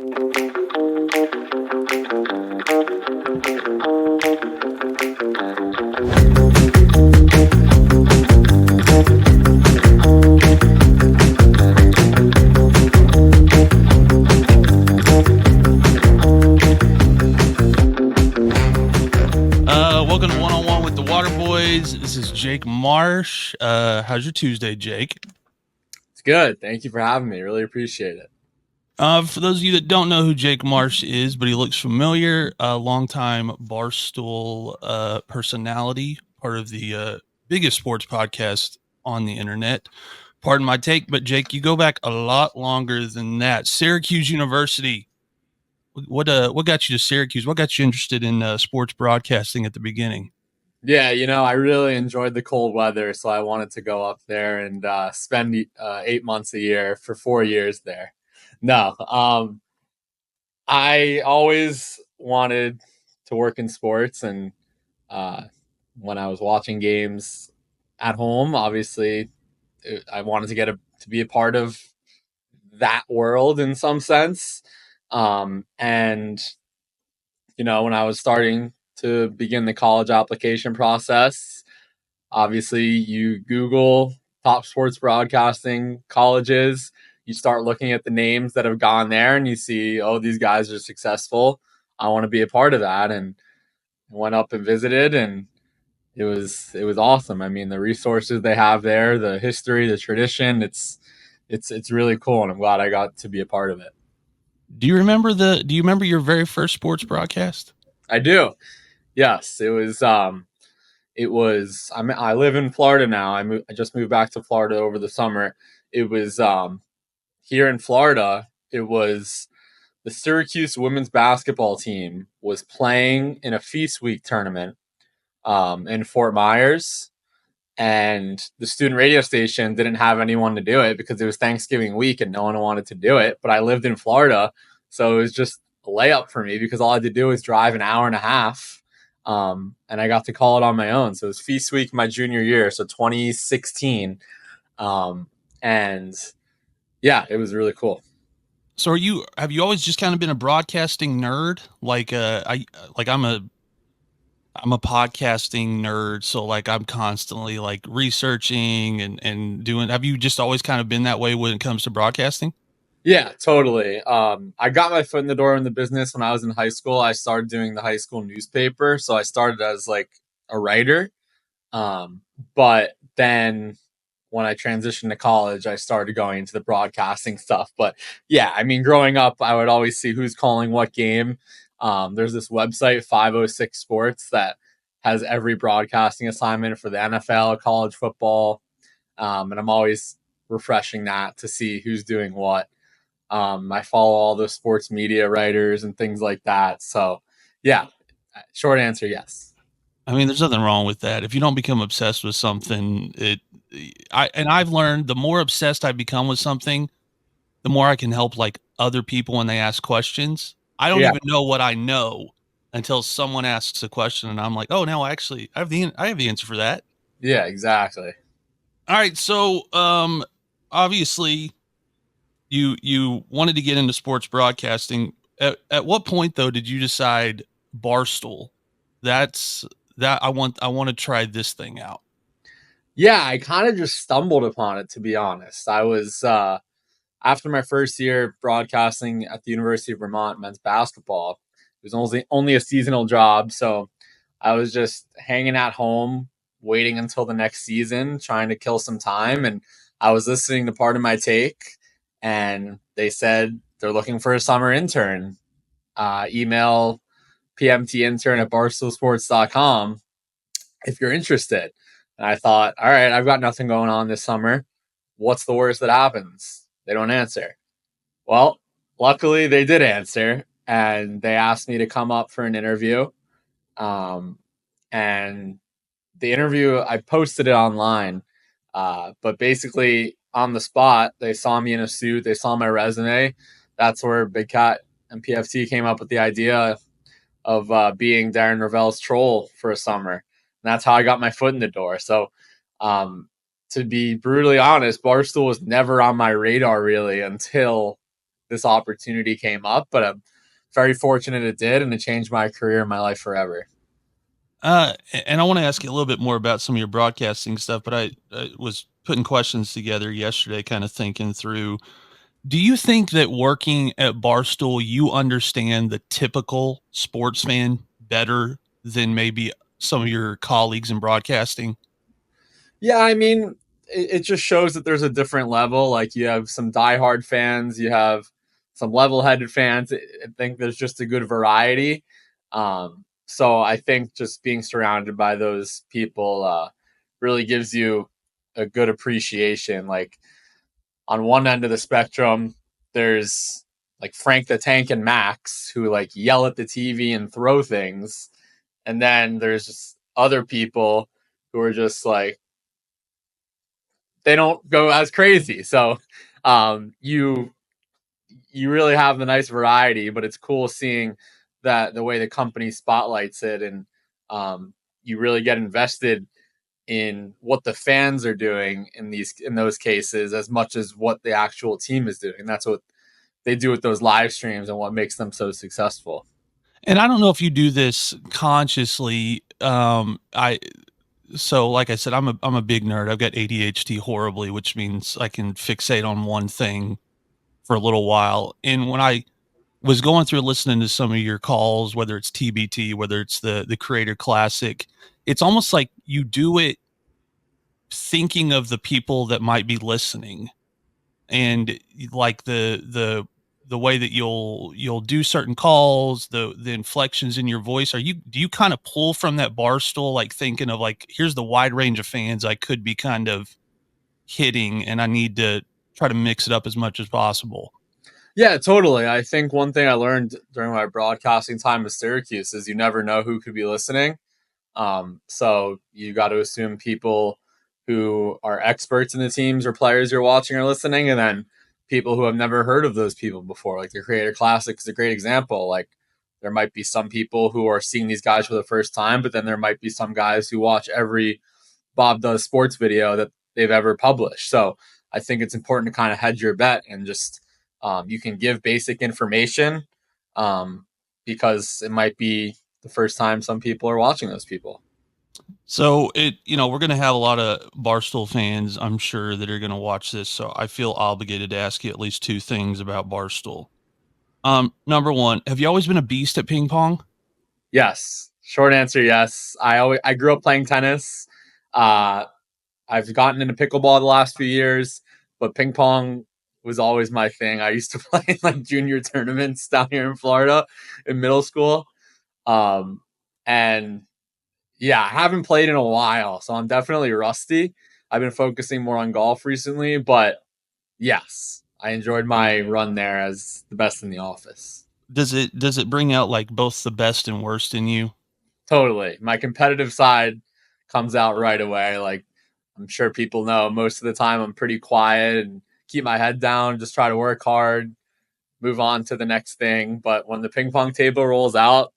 Welcome to One-on-One with the Water Boys. This is Jake Marsh. How's your Tuesday, Jake? It's good. Thank you for having me. Really appreciate it. For those of you that don't know who Jake Marsh is, but he looks familiar, a longtime Barstool personality, part of the biggest sports podcast on the internet. Pardon my take, but Jake, you go back a lot longer than that. Syracuse University. What got you to Syracuse? What got you interested in sports broadcasting at the beginning? Yeah, I really enjoyed the cold weather, so I wanted to go up there and spend 8 months a year for 4 years there. No, I always wanted to work in sports, and when I was watching games at home, obviously, I wanted to to be a part of that world in some sense. And when I was starting to begin the college application process, obviously you Google top sports broadcasting colleges, you start looking at the names that have gone there, and you see, oh, these guys are successful. I want to be a part of that. And I went up and visited, and it was awesome. I mean, the resources they have there, the history, the tradition, it's really cool, and I'm glad I got to be a part of it. Do you remember your very first sports broadcast? I do. Yes, it was. I live in Florida now. I just moved back to Florida over the summer. It was here in Florida. It was the Syracuse women's basketball team was playing in a Feast Week tournament in Fort Myers, and the student radio station didn't have anyone to do it because it was Thanksgiving week and no one wanted to do it. But I lived in Florida, so it was just a layup for me because all I had to do was drive an hour and a half. And I got to call it on my own. So it was Feast Week my junior year, so 2016. And yeah, it was really cool. So have you always just kind of been a broadcasting nerd? I'm a podcasting nerd, so like I'm constantly like researching and doing. Have you just always kind of been that way when it comes to broadcasting? Yeah, totally. I got my foot in the door in the business when I was in high school. I started doing the high school newspaper. So I started as like a writer. But then when I transitioned to college, I started going into the broadcasting stuff. But yeah, I mean, growing up, I would always see who's calling what game. There's this website, 506 Sports, that has every broadcasting assignment for the NFL, college football. And I'm always refreshing that to see who's doing what. I follow all the sports media writers and things like that. So, yeah, short answer, yes. I mean, there's nothing wrong with that. If you don't become obsessed with something, I've learned the more obsessed I become with something, the more I can help like other people when they ask questions. I don't Yeah, even know what I know until someone asks a question, and I'm like, oh, no, actually, I have the answer for that. yeah, exactly. All right, so obviously you wanted to get into sports broadcasting. At what point though did you decide Barstool? That's that I want to try this thing out. Yeah, I kind of just stumbled upon it, to be honest. I was after my first year broadcasting at the University of Vermont men's basketball. It was only a seasonal job, so I was just hanging at home, waiting until the next season, trying to kill some time. And I was listening to Part of My Take, and they said they're looking for a summer intern. Email pmtintern at barstoolsports.com if you're interested. And I thought, all right, I've got nothing going on this summer. What's the worst that happens? They don't answer. Well, luckily they did answer, and they asked me to come up for an interview. And the interview, I posted it online, but basically on the spot, they saw me in a suit. They saw my resume. That's where Big Cat and PFT came up with the idea of being Darren Ravel's troll for a summer. And that's how I got my foot in the door. So, to be brutally honest, Barstool was never on my radar really until this opportunity came up, but I'm very fortunate it did, and it changed my career and my life forever. And I want to ask you a little bit more about some of your broadcasting stuff, but I was putting questions together yesterday, kind of thinking through. Do you think that working at Barstool, you understand the typical sports fan better than maybe some of your colleagues in broadcasting? Yeah, I mean, it just shows that there's a different level. Like you have some diehard fans, you have some level-headed fans. I think there's just a good variety. So I think just being surrounded by those people really gives you a good appreciation. Like on one end of the spectrum, there's like Frank the Tank and Max who like yell at the TV and throw things, and then there's just other people who are just like they don't go as crazy. So you really have the nice variety, but it's cool seeing that the way the company spotlights it, and you really get invested in what the fans are doing in those cases as much as what the actual team is doing. And that's what they do with those live streams and what makes them so successful. And I don't know if you do this consciously. I so like I said, I'm a big nerd. I've got ADHD horribly, which means I can fixate on one thing for a little while. And when I was going through listening to some of your calls, whether it's TBT, whether it's the Creator Classic, it's almost like you do it thinking of the people that might be listening, and like the way that you'll do certain calls, the inflections in your voice. Do you kind of pull from that bar stool, like thinking of like, here's the wide range of fans I could be kind of hitting, and I need to try to mix it up as much as possible? Yeah, totally. I think one thing I learned during my broadcasting time at Syracuse is you never know who could be listening. So you got to assume people who are experts in the teams or players you're watching are listening, and then people who have never heard of those people before. Like the Creator Classic is a great example. Like there might be some people who are seeing these guys for the first time, but then there might be some guys who watch every Bob Does Sports video that they've ever published. So I think it's important to kind of hedge your bet and just you can give basic information um, because it might be the first time some people are watching those people. So we're going to have a lot of Barstool fans, I'm sure, that are going to watch this. So I feel obligated to ask you at least two things about Barstool. Number one, have you always been a beast at ping pong? Yes, short answer yes. I grew up playing tennis. Uh, I've gotten into pickleball the last few years, but ping pong was always my thing. I used to play in like junior tournaments down here in Florida in middle school. Um, and yeah, I haven't played in a while, so I'm definitely rusty. I've been focusing more on golf recently, but yes, I enjoyed my run there as the best in the office. Does it bring out like both the best and worst in you? Totally. My competitive side comes out right away. Like I'm sure people know most of the time I'm pretty quiet and keep my head down, just try to work hard, move on to the next thing. But when the ping pong table rolls out,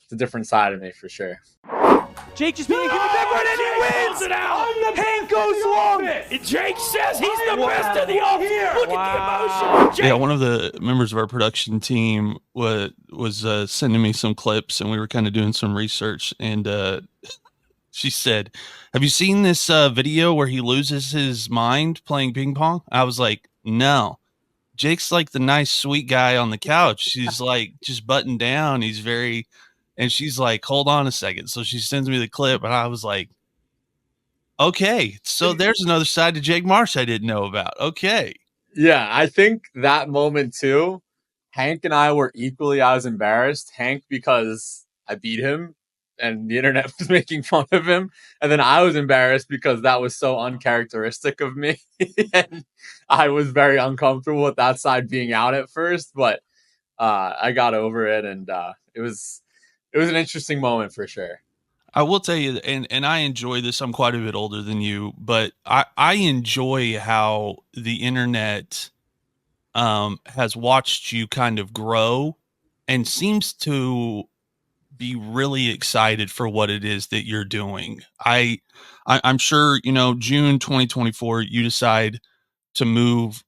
it's a different side of me for sure. Jake just being a back right and he wins! It out. Hank goes long! Jake says he's the best of the office. Look at the emotion. Jake. Yeah, one of the members of our production team was sending me some clips, and we were kind of doing some research. And she said, "Have you seen this video where he loses his mind playing ping pong?" I was like, "No." Jake's like the nice, sweet guy on the couch. He's like just buttoned down. He's very, and she's like, "Hold on a second." So she sends me the clip, and I was like, "Okay, so there's another side to Jake Marsh I didn't know about." Okay. Yeah, I think that moment too, Hank and I were equally as embarrassed. Hank because I beat him and the internet was making fun of him. And then I was embarrassed because that was so uncharacteristic of me. And I was very uncomfortable with that side being out at first, but I got over it and it was an interesting moment for sure. I will tell you, and I enjoy this. I'm quite a bit older than you, but I enjoy how the internet has watched you kind of grow and seems to be really excited for what it is that you're doing. I'm sure, June 2024, you decide to move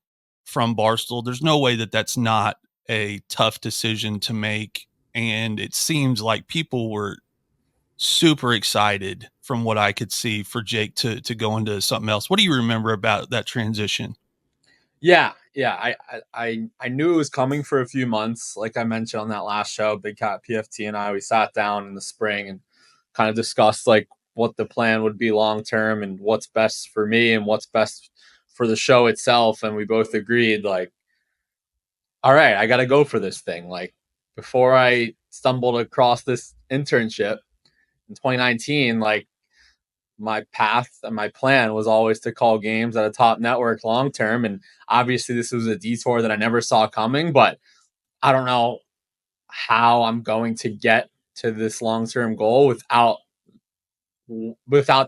from Barstool, there's no way that that's not a tough decision to make. And it seems like people were super excited from what I could see for Jake to go into something else. What do you remember about that transition? Yeah, yeah. I knew it was coming for a few months. Like I mentioned on that last show, Big Cat PFT and I, we sat down in the spring and kind of discussed like what the plan would be long term and what's best for me and what's best for the show itself. And we both agreed, like, all right, I got to go for this thing. Like before I stumbled across this internship in 2019, like my path and my plan was always to call games at a top network long term. And obviously, this was a detour that I never saw coming, but I don't know how I'm going to get to this long term goal without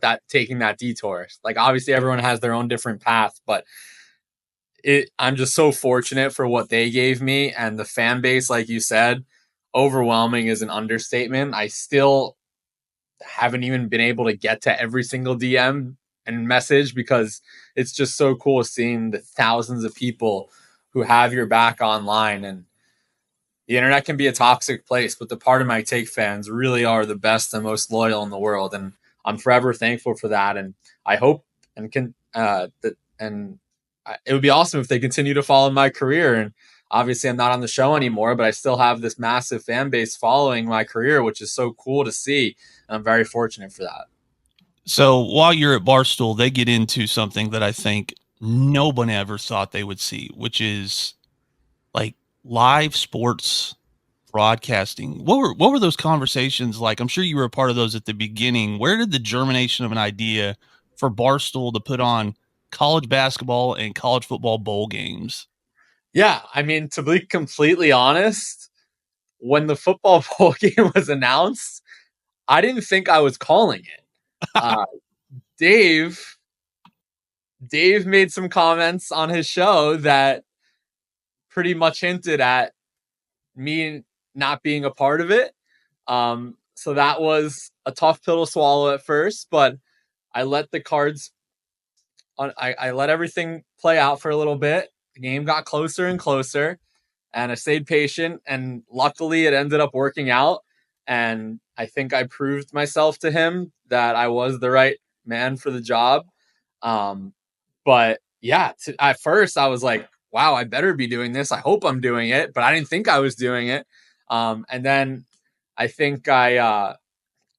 that taking that detour. Like obviously everyone has their own different path, but I'm just so fortunate for what they gave me, and the fan base, like you said, overwhelming is an understatement. I still haven't even been able to get to every single DM and message because it's just so cool seeing the thousands of people who have your back online. And the internet can be a toxic place, but the Part of My Take fans really are the best and most loyal in the world, and I'm forever thankful for that. And I hope and can that and it would be awesome if they continue to follow my career. And obviously, I'm not on the show anymore, but I still have this massive fan base following my career, which is so cool to see. And I'm very fortunate for that. So while you're at Barstool, they get into something that I think no one ever thought they would see, which is like live sports broadcasting. What were those conversations like? I'm sure you were a part of those at the beginning. Where did the germination of an idea for Barstool to put on college basketball and college football bowl games? Yeah, I mean, to be completely honest, when the football bowl game was announced, I didn't think I was calling it. Uh, Dave made some comments on his show that pretty much hinted at me not being a part of it. So that was a tough pill to swallow at first, but I let the cards on. I let everything play out for a little bit. The game got closer and closer, and I stayed patient. And luckily, it ended up working out. And I think I proved myself to him that I was the right man for the job. But yeah, at first I was like, wow, I better be doing this. I hope I'm doing it, but I didn't think I was doing it. And then I think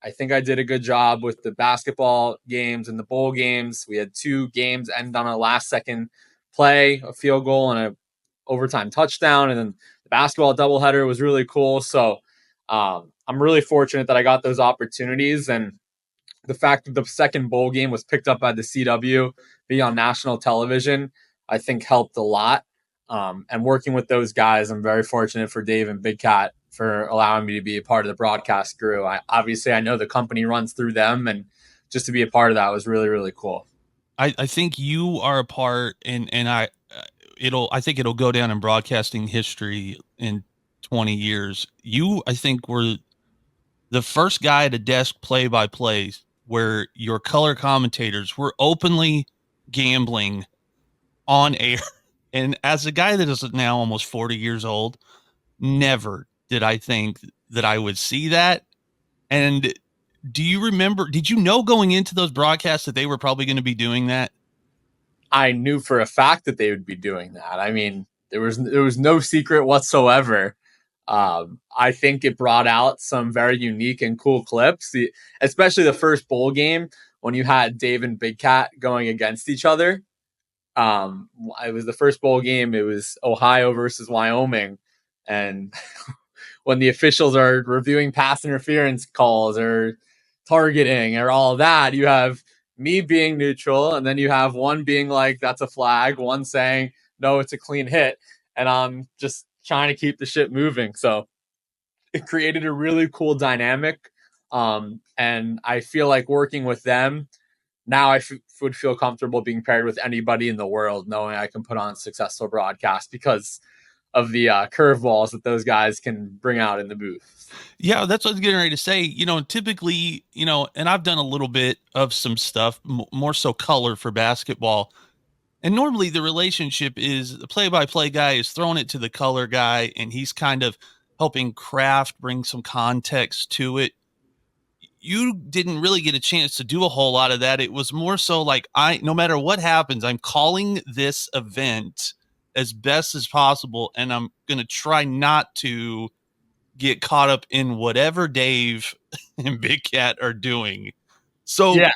I think I did a good job with the basketball games and the bowl games. We had 2 games end on a last second play, a field goal and a overtime touchdown. And then the basketball doubleheader was really cool. So I'm really fortunate that I got those opportunities. And the fact that the second bowl game was picked up by the CW, being on national television, I think helped a lot. And working with those guys, I'm very fortunate for Dave and Big Cat for allowing me to be a part of the broadcast crew. I know the company runs through them, and just to be a part of that was really, really cool. I think you are a part, and I think it'll go down in broadcasting history in 20 years. You, I think, were the first guy at a desk play-by-play where your color commentators were openly gambling on air. And as a guy that is now almost 40 years old, never did I think that I would see that. And do you remember, did you know going into those broadcasts that they were probably going to be doing that? I knew for a fact that they would be doing that. I mean, there was no secret whatsoever. I think it brought out some very unique and cool clips, especially the first bowl game when you had Dave and Big Cat going against each other. It was the first bowl game. It was Ohio versus Wyoming. And when the officials are reviewing pass interference calls or targeting or all that, you have me being neutral, and then you have one being like, that's a flag, one saying, no, it's a clean hit. And I'm just trying to keep the shit moving. So it created a really cool dynamic. And I feel like working with them, now I would feel comfortable being paired with anybody in the world, knowing I can put on a successful broadcast because of the curveballs that those guys can bring out in the booth. Yeah, that's what I was getting ready to say. Typically, and I've done a little bit of some stuff, more so color for basketball. And normally the relationship is the play-by-play guy is throwing it to the color guy, and he's kind of helping bring some context to it. You didn't really get a chance to do a whole lot of that. It was more so like, no matter what happens, I'm calling this event as best as possible, and I'm going to try not to get caught up in whatever Dave and Big Cat are doing. So Yeah.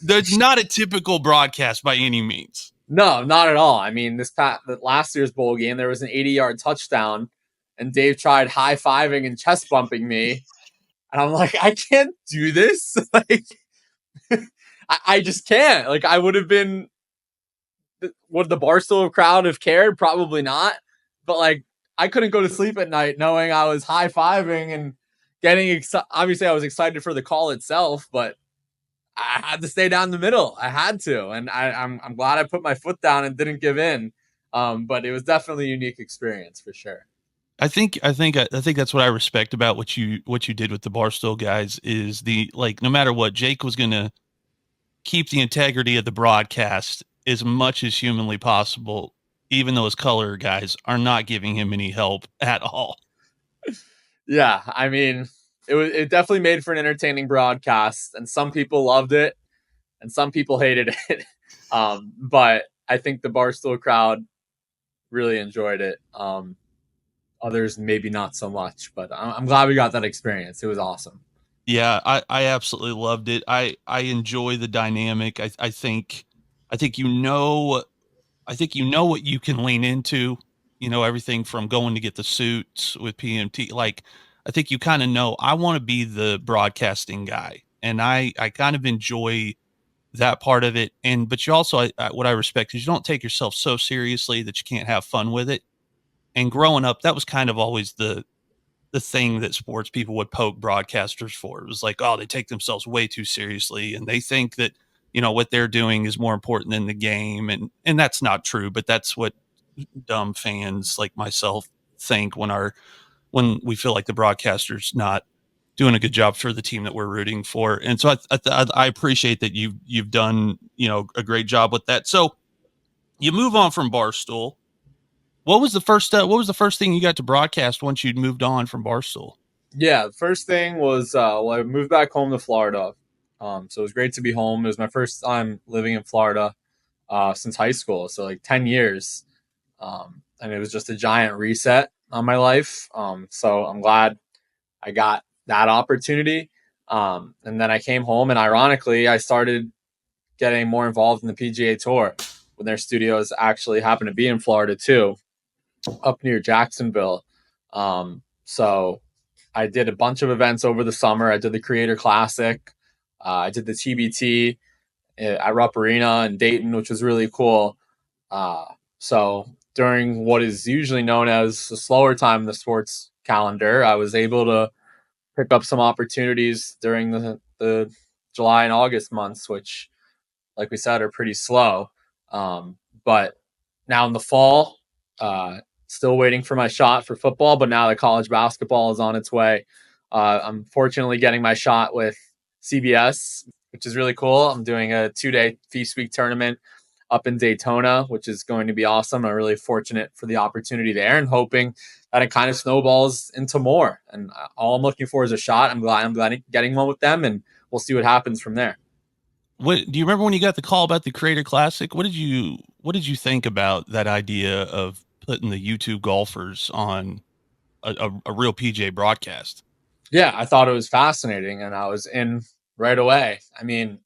there's not a typical broadcast by any means. No, not at all. I mean, last year's bowl game, there was an 80-yard touchdown, and Dave tried high-fiving and chest bumping me. And I'm like, I can't do this. Like, I just can't. Like, I would have been. Would the Barstool crowd have cared? Probably not. But like, I couldn't go to sleep at night knowing I was high fiving and getting excited. Obviously, I was excited for the call itself, but I had to stay down the middle. I had to, and I'm glad I put my foot down and didn't give in. But it was definitely a unique experience for sure. I think that's what I respect about what you did with the Barstool guys is no matter what, Jake was going to keep the integrity of the broadcast as much as humanly possible, even though his color guys are not giving him any help at all. Yeah, I mean, it definitely made for an entertaining broadcast, and some people loved it, and some people hated it. But I think the Barstool crowd really enjoyed it. Others maybe not so much, but I'm glad we got that experience. It was awesome. Yeah, I absolutely loved it. I enjoy the dynamic. I think you know what you can lean into. You know, everything from going to get the suits with PMT. Like, I think you kind of know I want to be the broadcasting guy, and I kind of enjoy that part of it. But you also, what I respect is you don't take yourself so seriously that you can't have fun with it. And growing up, that was kind of always the thing that sports people would poke broadcasters for. It was like, oh, they take themselves way too seriously, and they think that, you know, what they're doing is more important than the game. And that's not true, but that's what dumb fans like myself think when we feel like the broadcaster's not doing a good job for the team that we're rooting for. And so I appreciate that you've done, you know, a great job with that. So you move on from Barstool. What was the first thing you got to broadcast once you'd moved on from Barstool? Yeah, the first thing was I moved back home to Florida. So it was great to be home. It was my first time living in Florida since high school, so like 10 years. And it was just a giant reset on my life. So I'm glad I got that opportunity. And then I came home, and ironically, I started getting more involved in the PGA Tour when their studios actually happen to be in Florida too, up near Jacksonville. So I did a bunch of events over the summer. I did the Creator Classic. I did the TBT at Rupp Arena in Dayton, which was really cool. So during what is usually known as a slower time in the sports calendar, I was able to pick up some opportunities during the July and August months, which, like we said, are pretty slow. But now in the fall, still waiting for my shot for football, but now the college basketball is on its way. I'm fortunately getting my shot with CBS, which is really cool. I'm doing a 2-day Feast Week tournament up in Daytona, which is going to be awesome. I'm really fortunate for the opportunity there and hoping that it kind of snowballs into more. And all I'm looking for is a shot. I'm glad getting one with them, and we'll see what happens from there. What do you remember when you got the call about the Creator Classic? What did you think about that idea of putting the YouTube golfers on a real PGA broadcast? Yeah, I thought it was fascinating, and I was in right away. I mean,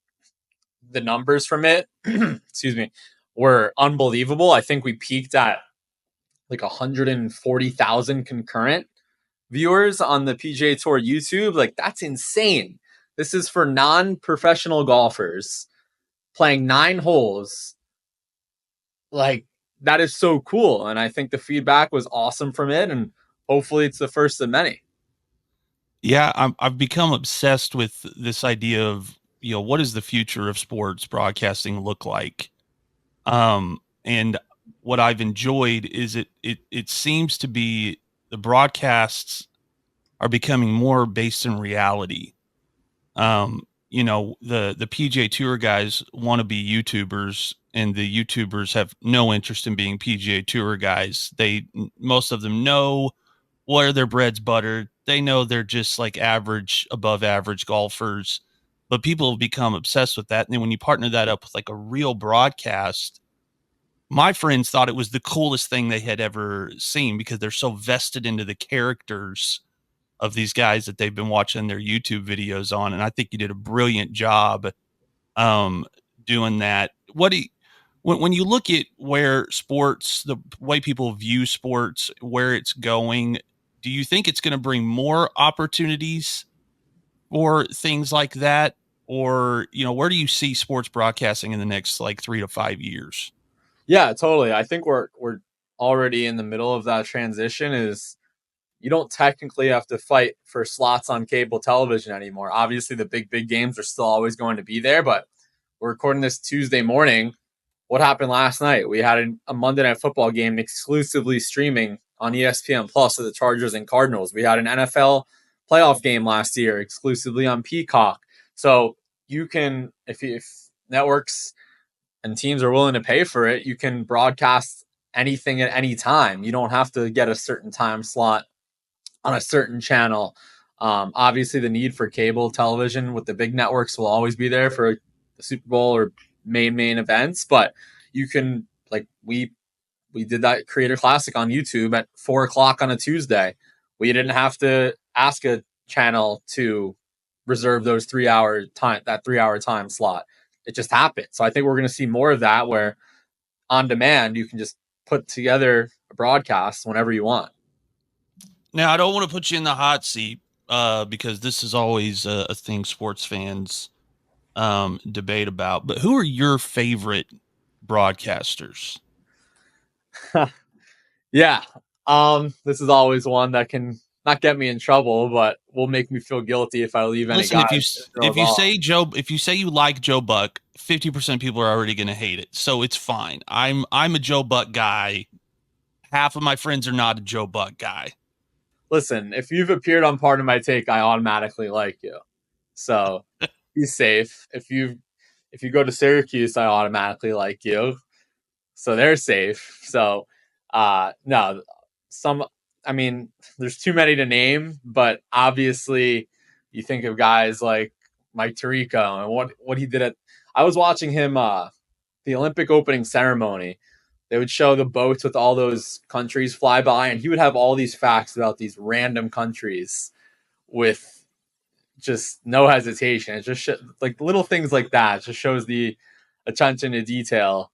the numbers from it, excuse me, were unbelievable. I think we peaked at like 140,000 concurrent viewers on the PGA Tour YouTube. Like, that's insane. This is for non-professional golfers playing 9 holes. Like, that is so cool. And I think the feedback was awesome from it. And hopefully it's the first of many. Yeah, I've become obsessed with this idea of, you know, what does the future of sports broadcasting look like? And what I've enjoyed is it seems to be the broadcasts are becoming more based in reality. You know, the PGA Tour guys want to be YouTubers, and the YouTubers have no interest in being PGA Tour guys. Most of them know where their bread's buttered. They know they're just like average, above average golfers, but people have become obsessed with that. And then when you partner that up with like a real broadcast, my friends thought it was the coolest thing they had ever seen because they're so vested into the characters of these guys that they've been watching their YouTube videos on. And I think you did a brilliant job um, doing that. When you look at where sports, the way people view sports, where it's going, do you think it's going to bring more opportunities for things like that? Or, where do you see sports broadcasting in the next like 3 to 5 years? Yeah, totally. I think we're already in the middle of that transition. Is you don't technically have to fight for slots on cable television anymore. Obviously, the big games are still always going to be there, but we're recording this Tuesday morning. What happened last night? We had a Monday Night Football game exclusively streaming on ESPN Plus of the Chargers and Cardinals. We had an NFL playoff game last year exclusively on Peacock. So you can, if networks and teams are willing to pay for it, you can broadcast anything at any time. You don't have to get a certain time slot on a certain channel. Obviously, the need for cable television with the big networks will always be there for the Super Bowl or main events, but you can, like, we did that Creator Classic on YouTube at 4:00 on a Tuesday. We didn't have to ask a channel to reserve those 3-hour time slot. It just happened. So I think we're going to see more of that, where on demand you can just put together a broadcast whenever you want. Now, I don't want to put you in the hot seat because this is always a thing sports fans debate about. But who are your favorite broadcasters? Yeah. This is always one that can not get me in trouble, but will make me feel guilty if I leave any Listen, guys. if you say you like Joe Buck, 50% of people are already going to hate it. So it's fine. I'm a Joe Buck guy. Half of my friends are not a Joe Buck guy. Listen, if you've appeared on Part of My Take, I automatically like you. So be safe. If you go to Syracuse, I automatically like you. So they're safe. So no, there's too many to name, but obviously you think of guys like Mike Tirico and what he did I was watching him the Olympic opening ceremony. They would show the boats with all those countries fly by, and he would have all these facts about these random countries with just no hesitation. It just like little things like that. It just shows the attention to detail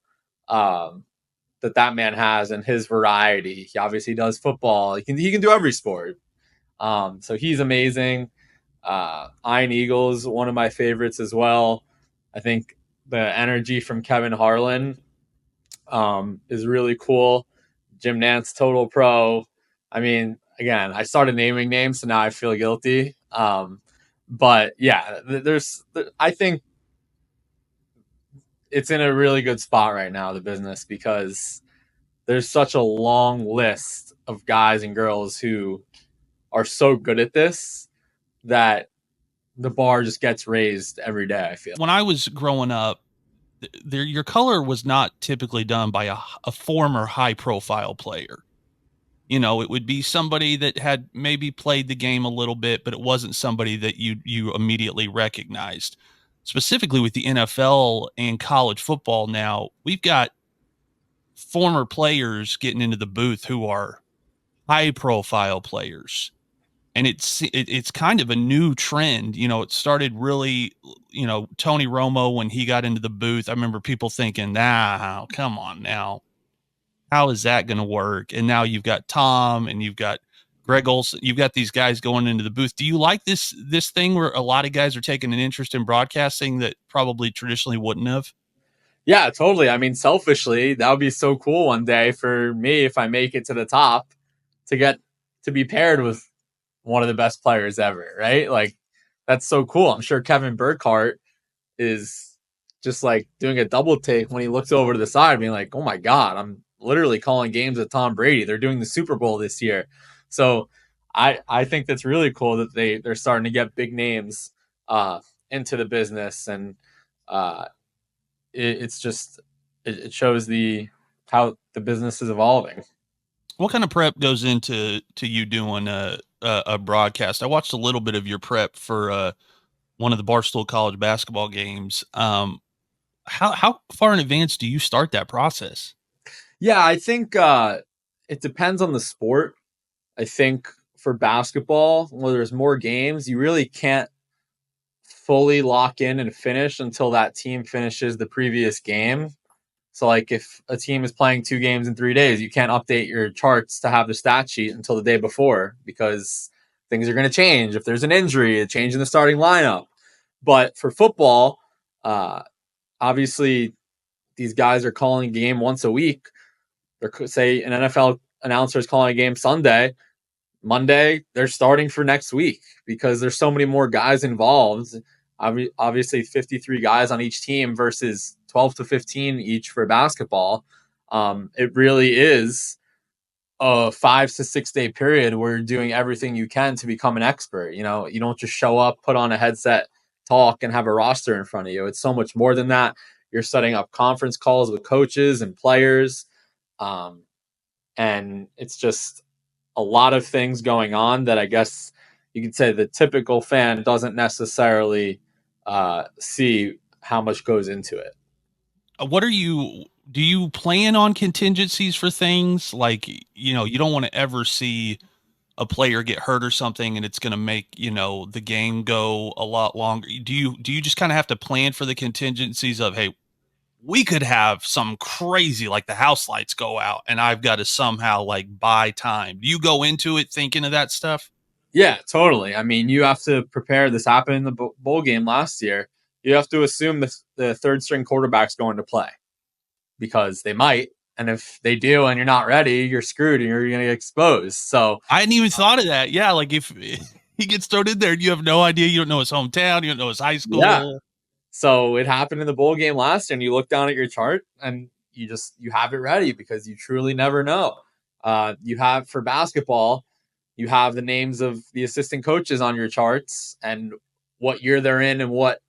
that man has and his variety. He obviously does football. He can do every sport. So he's amazing. Iron Eagles, one of my favorites as well. I think the energy from Kevin Harlan is really cool. Jim Nantz, Total Pro. I mean, again, I started naming names, so now I feel guilty. But yeah, I think it's in a really good spot right now, the business, because there's such a long list of guys and girls who are so good at this that the bar just gets raised every day, I feel. When I was growing up, your color was not typically done by a former high profile player. It would be somebody that had maybe played the game a little bit, but it wasn't somebody that you immediately recognized. Specifically with the NFL and college football now, we've got former players getting into the booth who are high profile players. And it's kind of a new trend. It started really, Tony Romo, when he got into the booth, I remember people thinking, come on now. How is that going to work? And now you've got Tom and you've got Greg Olson. You've got these guys going into the booth. Do you like this thing where a lot of guys are taking an interest in broadcasting that probably traditionally wouldn't have? Yeah, totally. I mean, selfishly, that would be so cool one day for me if I make it to the top to get to be paired with one of the best players ever, right? Like, that's so cool. I'm sure Kevin Burkhardt is just like doing a double take when he looks over to the side, being like, oh my God, I'm literally calling games with Tom Brady. They're doing the Super Bowl this year. So I think that's really cool that they're starting to get big names into the business. And it's just it shows how the business is evolving. What kind of prep goes into you doing a broadcast? I watched a little bit of your prep for one of the Barstool college basketball games. How far in advance do you start that process? Yeah, I think it depends on the sport. I think for basketball, where there's more games, you really can't fully lock in and finish until that team finishes the previous game. So, like, if a team is playing 2 games in 3 days, you can't update your charts to have the stat sheet until the day before because things are going to change. If there's an injury, a change in the starting lineup. But for football, obviously, these guys are calling a game once a week. Say an NFL announcer is calling a game Sunday, Monday, they're starting for next week because there's so many more guys involved. Obviously, 53 guys on each team versus 12 to 15 each for basketball. It really is a 5 to 6 day period where you're doing everything you can to become an expert. You know, you don't just show up, put on a headset, talk, and have a roster in front of you. It's so much more than that. You're setting up conference calls with coaches and players. And it's just a lot of things going on that I guess you could say the typical fan doesn't necessarily see how much goes into it. Do you plan on contingencies for things like, you don't want to ever see a player get hurt or something and it's going to make, the game go a lot longer? Do you just kind of have to plan for the contingencies of, hey, we could have some crazy, like the house lights go out and I've got to somehow like buy time? Do you go into it thinking of that stuff? Yeah, totally. I mean, you have to prepare. This happened in the bowl game last year. You have to assume the third string quarterback's going to play because they might. And if they do and you're not ready, you're screwed and you're going to get exposed. So I hadn't even thought of that. Yeah, like if he gets thrown in there and you have no idea, you don't know his hometown, you don't know his high school. Yeah. So it happened in the bowl game last year, and you look down at your chart and you have it ready because you truly never know. You have for basketball, you have the names of the assistant coaches on your charts and what year they're in and what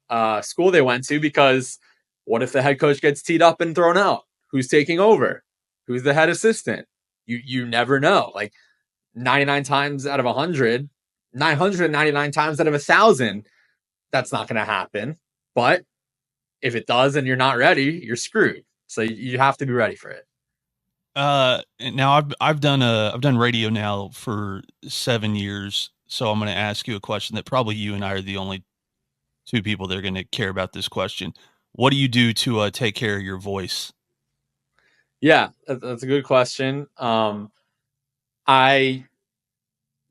school they went to, because what if the head coach gets teed up and thrown out? Who's taking over? Who's the head assistant? You never know. Like 99 times out of 100, 999 times out of 1,000, that's not going to happen. But if it does and you're not ready, you're screwed. So you have to be ready for it. Now I've done radio now for 7 years, so I'm going to ask you a question that probably you and I are the only two people that are going to care about this question. What do you do to take care of your voice? Yeah, that's a good question. I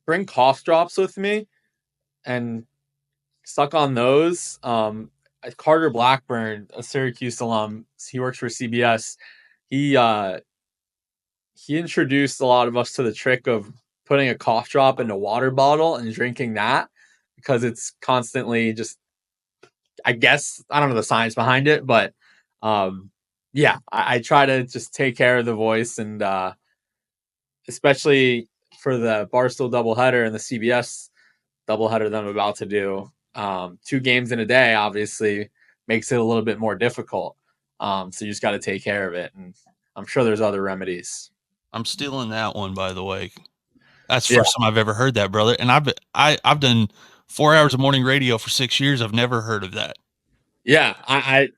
bring cough drops with me and suck on those. Carter Blackburn, a Syracuse alum, he works for CBS. He introduced a lot of us to the trick of putting a cough drop in a water bottle and drinking that because it's constantly just, I guess, I don't know the science behind it, but yeah, I try to just take care of the voice, and especially for the Barstool doubleheader and the CBS doubleheader that I'm about to do. 2 games in a day obviously makes it a little bit more difficult. So you just got to take care of it. And I'm sure there's other remedies. I'm stealing that one, by the way. That's the first time I've ever heard that, brother. And I've done 4 hours of morning radio for 6 years. I've never heard of that. Yeah, I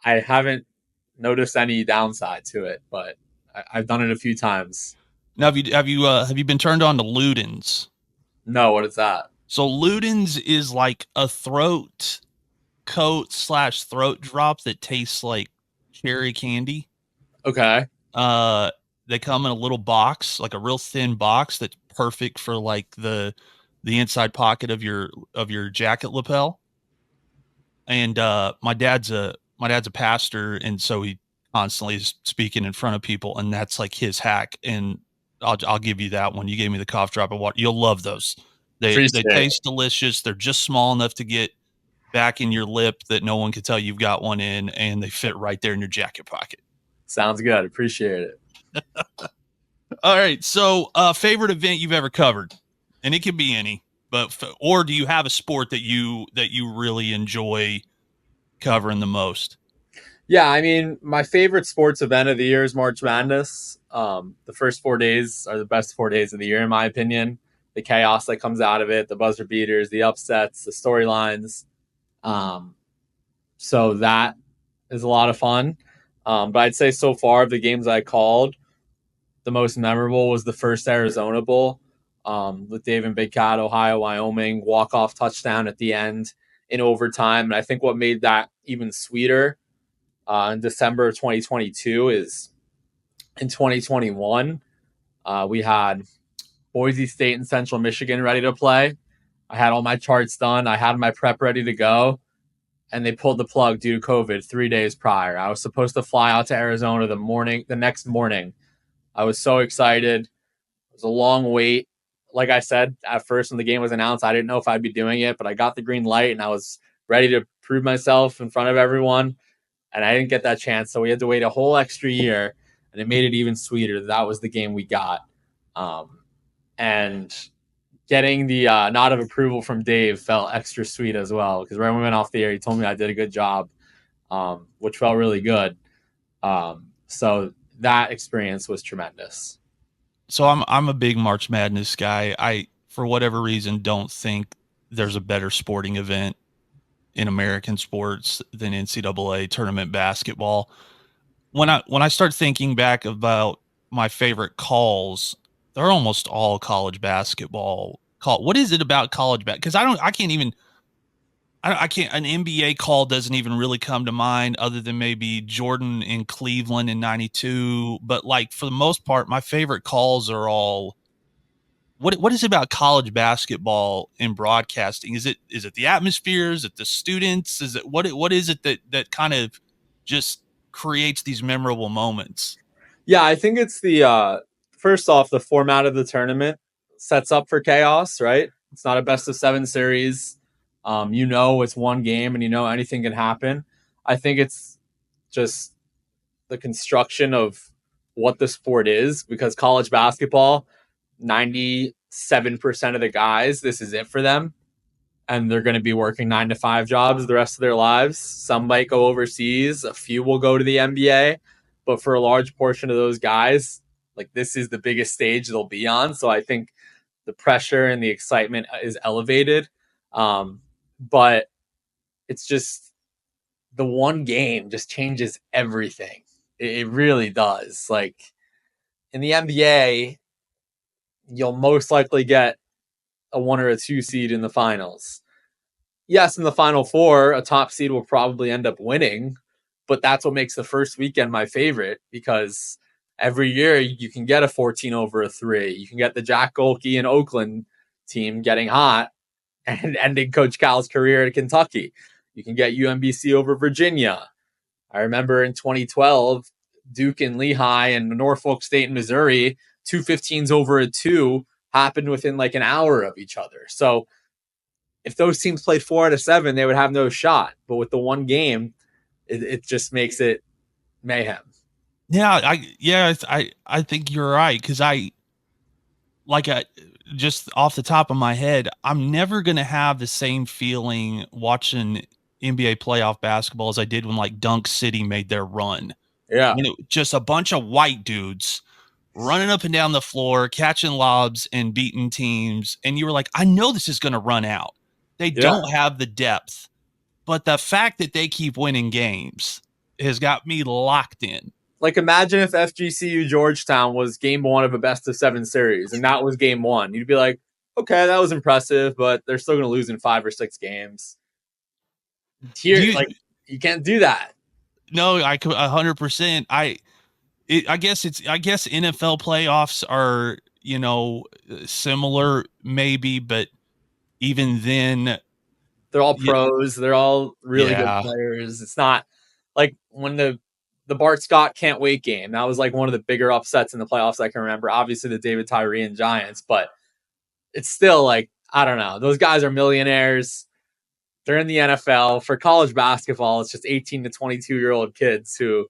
haven't noticed any downside to it, but I've done it a few times. Now, have you been turned on to Ludens? No, what is that? So Ludens is like a throat coat / throat drop that tastes like cherry candy. Okay. They come in a little box, like a real thin box that's perfect for like the inside pocket of your jacket lapel. And my dad's a pastor, and so he constantly is speaking in front of people, and that's like his hack. And I'll give you that one. You gave me the cough drop of water. You'll love those. They taste delicious. They're just small enough to get back in your lip that no one can tell you've got one in, and they fit right there in your jacket pocket. Sounds good. Appreciate it. All right. So, favorite event you've ever covered, and it can be any, or do you have a sport that you really enjoy covering the most? Yeah, I mean, my favorite sports event of the year is March Madness. The first 4 days are the best 4 days of the year, in my opinion. The chaos that comes out of it, the buzzer beaters, the upsets, the storylines. Um, so that is a lot of fun. But I'd say so far of the games I called, the most memorable was the first Arizona Bowl with Dave and Big Cat, Ohio, Wyoming, walk-off touchdown at the end in overtime. And I think what made that even sweeter in December of 2022 is in 2021, we had Boise State and Central Michigan ready to play. I had all my charts done. I had my prep ready to go. And they pulled the plug due to COVID 3 days prior. I was supposed to fly out to Arizona the next morning. I was so excited. It was a long wait. Like I said, at first when the game was announced, I didn't know if I'd be doing it, but I got the green light and I was ready to prove myself in front of everyone. And I didn't get that chance. So we had to wait a whole extra year, and it made it even sweeter. That was the game we got. And getting the nod of approval from Dave felt extra sweet as well, because right when we went off the air, he told me I did a good job, which felt really good. So that experience was tremendous. So I'm a big March Madness guy. I, for whatever reason, don't think there's a better sporting event in American sports than NCAA tournament basketball. When I start thinking back about my favorite calls, they're almost all college basketball call. What is it about college basketball? Because I can't even I can't. An NBA call doesn't even really come to mind, other than maybe Jordan in Cleveland in '92. But like for the most part, my favorite calls are all. What is it about college basketball in broadcasting? Is it the atmosphere? Is it the students? Is it what is it that kind of just creates these memorable moments? Yeah, I think it's the first off, the format of the tournament sets up for chaos, right? It's not a best of seven series. It's one game and anything can happen. I think it's just the construction of what the sport is, because college basketball, 97% of the guys, this is it for them. And they're going to be working 9 to 5 jobs the rest of their lives. Some might go overseas. A few will go to the NBA. But for a large portion of those guys, like, this is the biggest stage they'll be on. So I think the pressure and the excitement is elevated. But it's just the one game just changes everything. It really does. Like, in the NBA, you'll most likely get a 1 or a 2 seed in the finals. Yes, in the Final Four, a top seed will probably end up winning, but that's what makes the first weekend my favorite, because every year you can get a 14 over a 3. You can get the Jack Golke and Oakland team getting hot and ending Coach Cal's career at Kentucky. You can get UMBC over Virginia. I remember in 2012, Duke and Lehigh and Norfolk State and Missouri, 2 15s over a 2 happened within like an hour of each other. So if those teams played 4 out of 7, they would have no shot. But with the one game, it just makes it mayhem. Yeah, I think you're right, because I just off the top of my head, I'm never gonna have the same feeling watching NBA playoff basketball as I did when like Dunk City made their run. Yeah. When it just a bunch of white dudes running up and down the floor, catching lobs and beating teams, and you were like, I know this is gonna run out. They Yeah. don't have the depth, but the fact that they keep winning games has got me locked in. Like, imagine if FGCU Georgetown was game 1 of a best of 7 series, and that was game 1. You'd be like, okay, that was impressive, but they're still going to lose in 5 or 6 games. Here, you can't do that. No, I could 100%. I guess NFL playoffs are, similar maybe, but even then, they're all pros. They're all really good yeah. players. It's not like when the Bart Scott can't wait game. That was like one of the bigger upsets in the playoffs I can remember. Obviously the David Tyree and Giants, but it's still like, I don't know. Those guys are millionaires. They're in the NFL. For college basketball, it's just 18 to 22-year-old kids who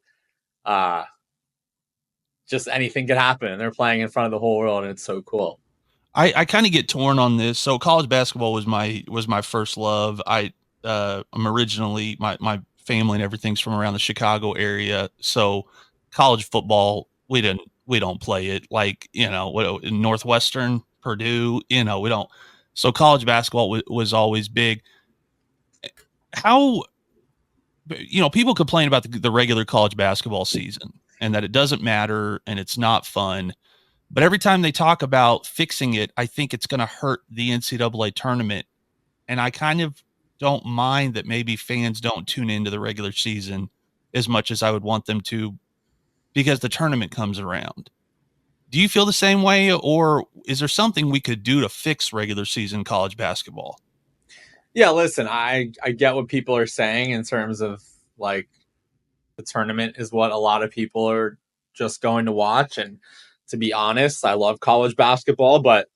just anything could happen, and they're playing in front of the whole world, and it's so cool. I kind of get torn on this. So college basketball was my first love. I'm originally my family and everything's from around the Chicago area. So college football, we don't play it like, Northwestern, Purdue, we don't. So college basketball was always big. How, people complain about the regular college basketball season and that it doesn't matter and it's not fun. But every time they talk about fixing it, I think it's going to hurt the NCAA tournament. And I kind of don't mind that maybe fans don't tune into the regular season as much as I would want them to because the tournament comes around. Do you feel the same way, or is there something we could do to fix regular season college basketball? Yeah, listen, I get what people are saying in terms of like the tournament is what a lot of people are just going to watch. And to be honest, I love college basketball, but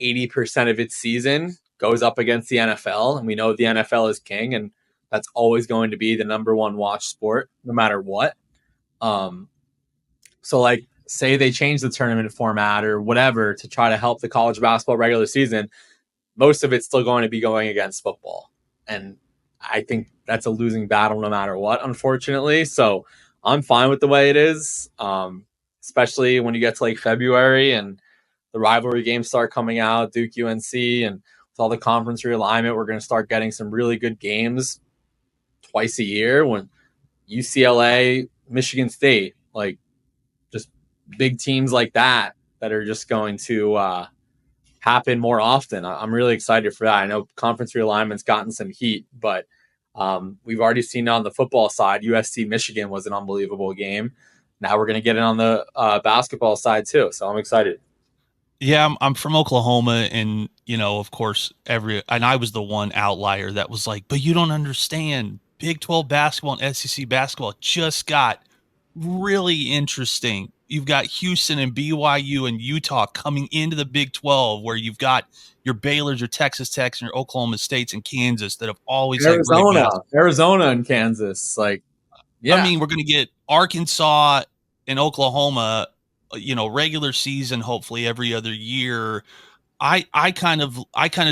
80% of its season goes up against the NFL. And we know the NFL is king, and that's always going to be the number one watch sport, no matter what. So, like, say they change the tournament format or whatever to try to help the college basketball regular season, most of it's still going to be going against football. And I think that's a losing battle no matter what, unfortunately. So I'm fine with the way it is, especially when you get to like February and the rivalry games start coming out, Duke, UNC, and with all the conference realignment, we're going to start getting some really good games twice a year when UCLA, Michigan State, like just big teams like that are just going to happen more often. I'm really excited for that. I know conference realignment's gotten some heat, but we've already seen it on the football side. USC Michigan was an unbelievable game. Now we're going to get it on the basketball side too. So I'm excited. Yeah, I'm from Oklahoma, and of course, and I was the one outlier that was like, but you don't understand. Big 12 basketball and SEC basketball just got really interesting. You've got Houston and BYU and Utah coming into the Big 12, where you've got your Baylors, your Texas Techs, and your Oklahoma States and Kansas that have always had great basketball. Arizona and Kansas. Like, yeah. I mean, we're going to get Arkansas and Oklahoma, regular season, hopefully every other year. I kind of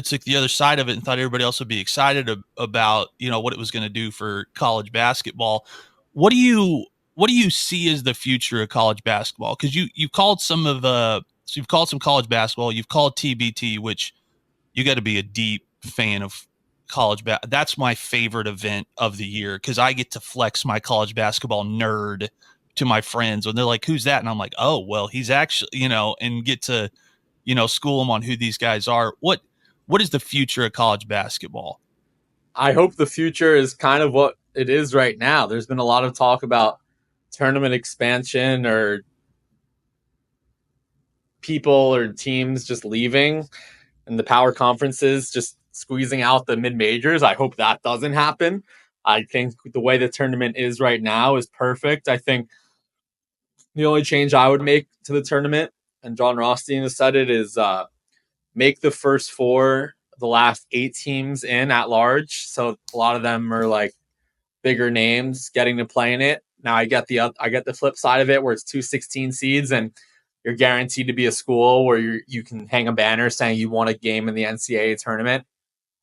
took the other side of it and thought everybody else would be excited about, what it was going to do for college basketball. What do you see as the future of college basketball? Because you called you've called some college basketball, you've called TBT, which you got to be a deep fan of college basketball. That's my favorite event of the year because I get to flex my college basketball nerd to my friends when they're like, "Who's that?" And I'm like, "Oh, well, he's actually," and get to, school them on who these guys are. What is the future of college basketball? I hope the future is kind of what it is right now. There's been a lot of talk about tournament expansion or people or teams just leaving and the power conferences just squeezing out the mid-majors. I hope that doesn't happen. I think the way the tournament is right now is perfect. I think the only change I would make to the tournament, and John Rothstein has said it, is make the first four the last 8 teams in at large. So a lot of them are like bigger names getting to play in it. Now I get the flip side of it where it's 2 16 seeds and you're guaranteed to be a school where you can hang a banner saying you won a game in the NCAA tournament.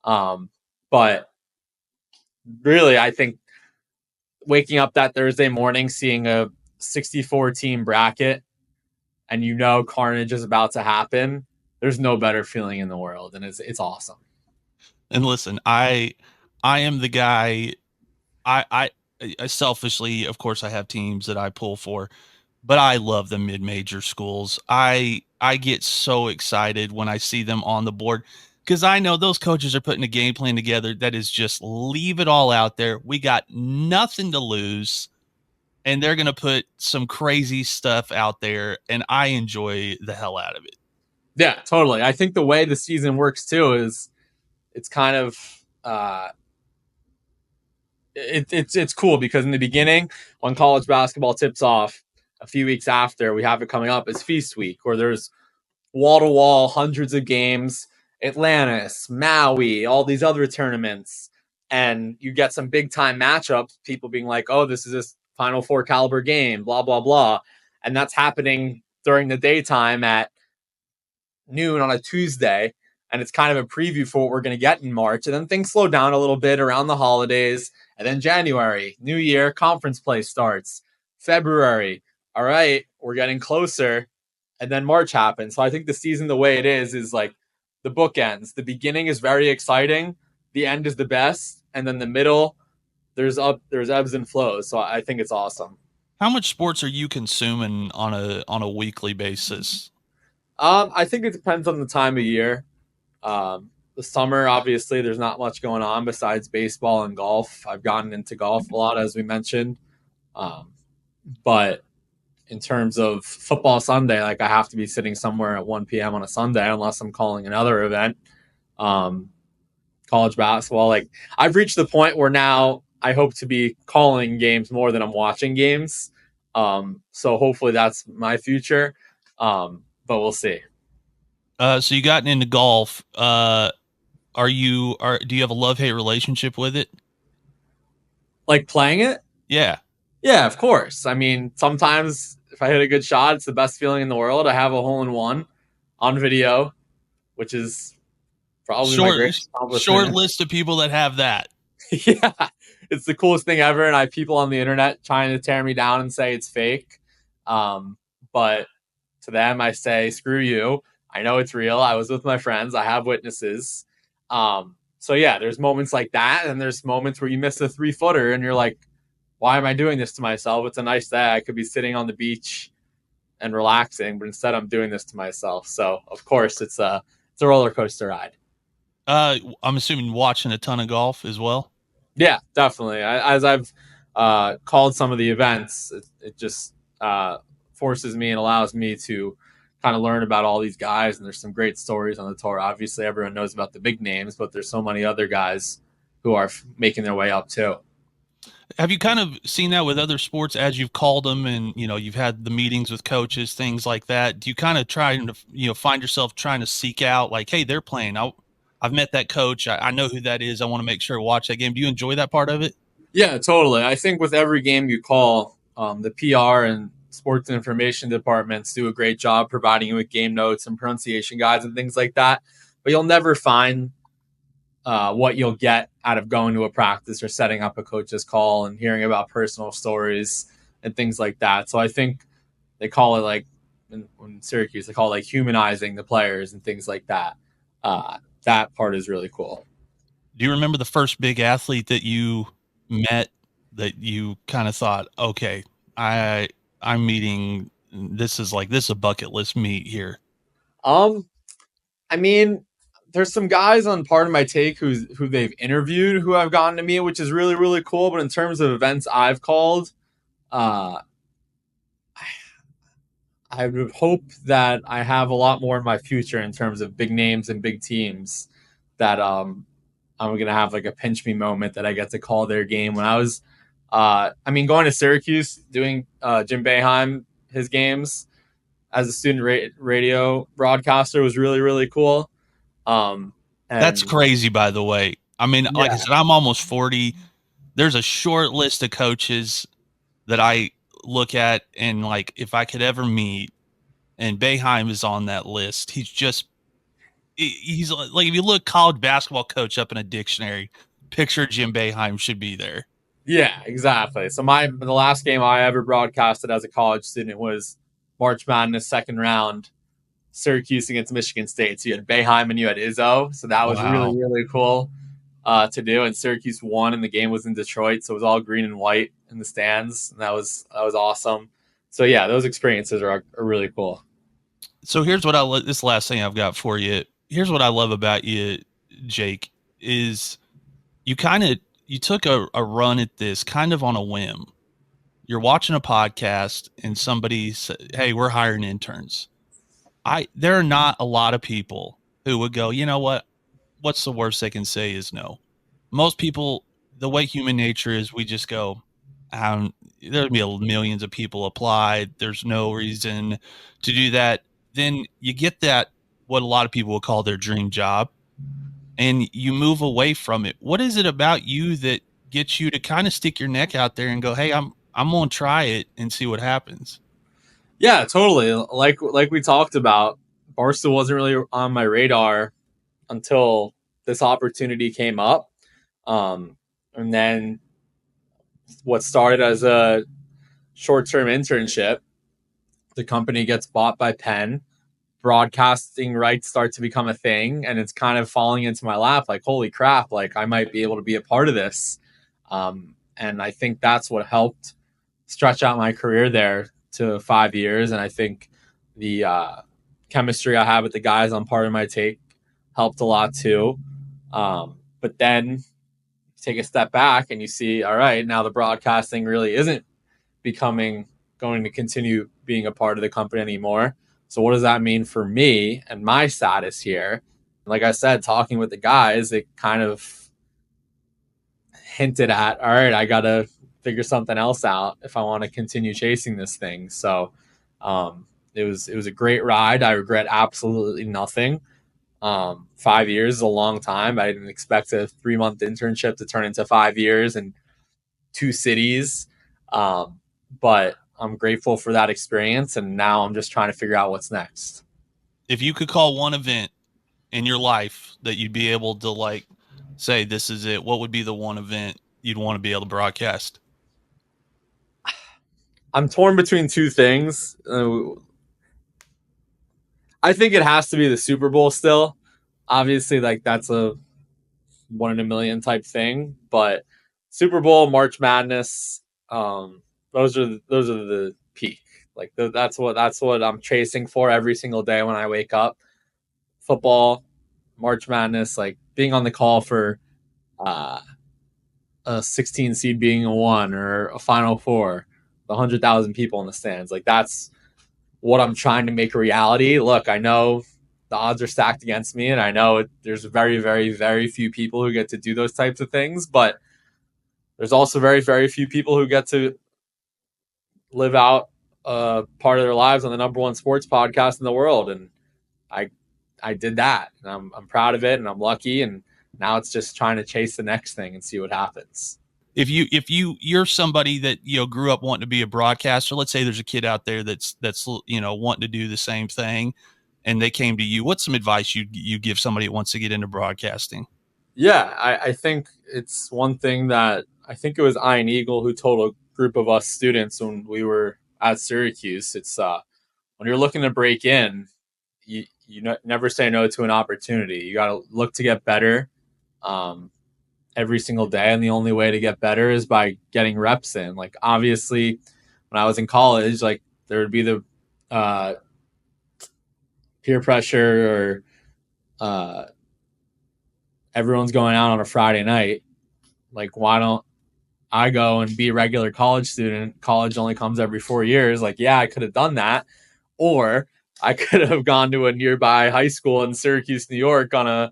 But really, I think waking up that Thursday morning, seeing a 64 team bracket and carnage is about to happen, there's no better feeling in the world. And it's awesome. And listen, I am the guy. I selfishly, of course, I have teams that I pull for, but I love the mid-major schools. I get so excited when I see them on the board because I know those coaches are putting a game plan together that is just leave it all out there. We got nothing to lose, and they're going to put some crazy stuff out there, and I enjoy the hell out of it. Yeah, totally. I think the way the season works too is it's kind of it's cool because in the beginning, when college basketball tips off, a few weeks after, we have it coming up as Feast Week, where there's wall to wall hundreds of games, Atlantis, Maui, all these other tournaments, and you get some big time matchups. People being like, "Oh, this is this Final Four caliber game," blah blah blah, and that's happening during the daytime at noon on a Tuesday. And it's kind of a preview for what we're going to get in March. And then things slow down a little bit around the holidays. And then January, new year, conference play starts. February, all right, we're getting closer. And then March happens. So I think the season, the way it is like the bookends. The beginning is very exciting. The end is the best. And then the middle, there's ebbs and flows. So I think it's awesome. How much sports are you consuming on a weekly basis? I think it depends on the time of year. The summer, obviously, there's not much going on besides baseball and golf. I've gotten into golf a lot, as we mentioned. But in terms of football Sunday, like I have to be sitting somewhere at 1 p.m. on a Sunday unless I'm calling another event. College basketball, like I've reached the point where now I hope to be calling games more than I'm watching games. So hopefully that's my future. But we'll see. So you gotten into golf. Do you have a love-hate relationship with it? Like playing it? Yeah. Yeah, of course. I mean, sometimes if I hit a good shot, it's the best feeling in the world. I have a hole-in-one on video, which is probably my greatest accomplishment. Short list of people that have that. Yeah, it's the coolest thing ever, and I have people on the internet trying to tear me down and say it's fake. But to them, I say, screw you. I know it's real. I was with my friends. I have witnesses. So yeah, there's moments like that, and there's moments where you miss a 3-footer, and you're like, why am I doing this to myself? It's a nice day. I could be sitting on the beach and relaxing, but instead I'm doing this to myself. So of course it's a roller coaster ride. I'm assuming watching a ton of golf as well. Yeah, definitely. As I've called some of the events, it just forces me and allows me to kind of learn about all these guys. And there's some great stories on the tour. Obviously, everyone knows about the big names, but there's so many other guys who are making their way up too. Have you kind of seen that with other sports as you've called them and, you've had the meetings with coaches, things like that? Do you kind of try to, find yourself trying to seek out like, hey, they're playing. I've met that coach. I know who that is. I want to make sure I watch that game. Do you enjoy that part of it? Yeah, totally. I think with every game you call, the PR and sports information departments do a great job providing you with game notes and pronunciation guides and things like that. But you'll never find what you'll get out of going to a practice or setting up a coach's call and hearing about personal stories and things like that. So I think they call it like in Syracuse, they call it like humanizing the players and things like that. That part is really cool. Do you remember the first big athlete that you met that you kind of thought, okay, I'm meeting, this is a bucket list meet here? I mean, there's some guys on Part of My Take who they've interviewed who I've gotten to meet, which is really, really cool. But in terms of events I've called, I would hope that I have a lot more in my future in terms of big names and big teams that I'm going to have like a pinch me moment that I get to call their game. When I was, going to Syracuse, doing Jim Boeheim, his games as a student radio broadcaster was really, really cool. That's crazy, by the way. I mean, like I said, I'm almost 40. There's a short list of coaches that I look at and like, if I could ever meet, and Boeheim is on that list. He's like, if you look college basketball coach up in a dictionary, picture Jim Boeheim should be there. Yeah, exactly. So the last game I ever broadcasted as a college student was March Madness second round, Syracuse against Michigan State. So you had Boeheim and you had Izzo. So that was really, really cool to do. And Syracuse won, and the game was in Detroit. So it was all green and white in the stands. And that was awesome. So yeah, those experiences are really cool. So here's what this last thing I've got for you. Here's what I love about you, Jake, is you took a run at this kind of on a whim. You're watching a podcast and somebody said, hey, we're hiring interns. There are not a lot of people who would go, you know what? What's the worst they can say is no. Most people, the way human nature is, we just go, there'll be millions of people applied. There's no reason to do that. Then you get that, what a lot of people would call their dream job, and you move away from it. What is it about you that gets you to kind of stick your neck out there and go, hey, I'm going to try it and see what happens? Yeah, totally. Like we talked about, Barstool wasn't really on my radar until this opportunity came up. And then what started as a short-term internship, the company gets bought by Penn, broadcasting rights start to become a thing, and it's kind of falling into my lap like, holy crap, like I might be able to be a part of this. And I think that's what helped stretch out my career there to 5 years. And I think the chemistry I have with the guys on part of my take helped a lot too. But then take a step back and you see, all right, now the broadcasting really isn't going to continue being a part of the company anymore. So what does that mean for me and my status here? Like I said, talking with the guys, it kind of hinted at, all right, I got to figure something else out if I want to continue chasing this thing. So it was a great ride. I regret absolutely nothing. 5 years is a long time. I didn't expect a 3-month internship to turn into 5 years and 2 cities. But I'm grateful for that experience. And now I'm just trying to figure out what's next. If you could call one event in your life that you'd be able to like say, this is it, what would be the one event you'd want to be able to broadcast? I'm torn between 2 things. I think it has to be the Super Bowl still. Obviously, like that's a 1 in a million type thing, but Super Bowl, March Madness, those are the peak. Like that's what I'm chasing for every single day when I wake up. Football, March Madness, like being on the call for a 16 seed being a 1 or a Final Four, the 100,000 people in the stands. Like that's what I'm trying to make a reality. Look, I know the odds are stacked against me, and I know there's very, very, very few people who get to do those types of things, but there's also very, very few people who get to live out part of their lives on the #1 sports podcast in the world. And I did that, and I'm proud of it, and I'm lucky. And now it's just trying to chase the next thing and see what happens. If you're somebody that, you know, grew up wanting to be a broadcaster, let's say there's a kid out there that's, you know, wanting to do the same thing and they came to you, what's some advice you give somebody that wants to get into broadcasting? Yeah, I think it's one thing that I think it was Ian Eagle who told a group of us students when we were at Syracuse. It's when you're looking to break in, you never say no to an opportunity. You got to look to get better every single day, and the only way to get better is by getting reps in. Like obviously, when I was in college, like there would be the peer pressure or everyone's going out on a Friday night. Like, why don't I go and be a regular college student? College only comes every 4 years. Like, yeah, I could have done that. Or I could have gone to a nearby high school in Syracuse, New York on a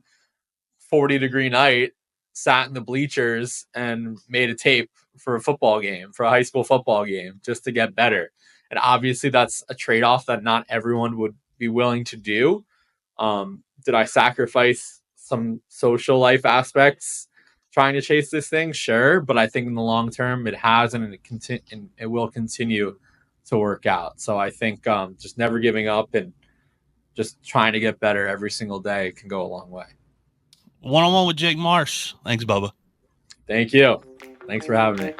40-degree night, sat in the bleachers and made a tape for a football game, for a high school football game, just to get better. And obviously that's a trade-off that not everyone would be willing to do. Did I sacrifice some social life aspects trying to chase this thing? Sure. But I think in the long term, it has, and it will continue to work out. So I think just never giving up and just trying to get better every single day can go a long way. One-on-one with Jake Marsh. Thanks, Bubba. Thank you. Thanks for having me.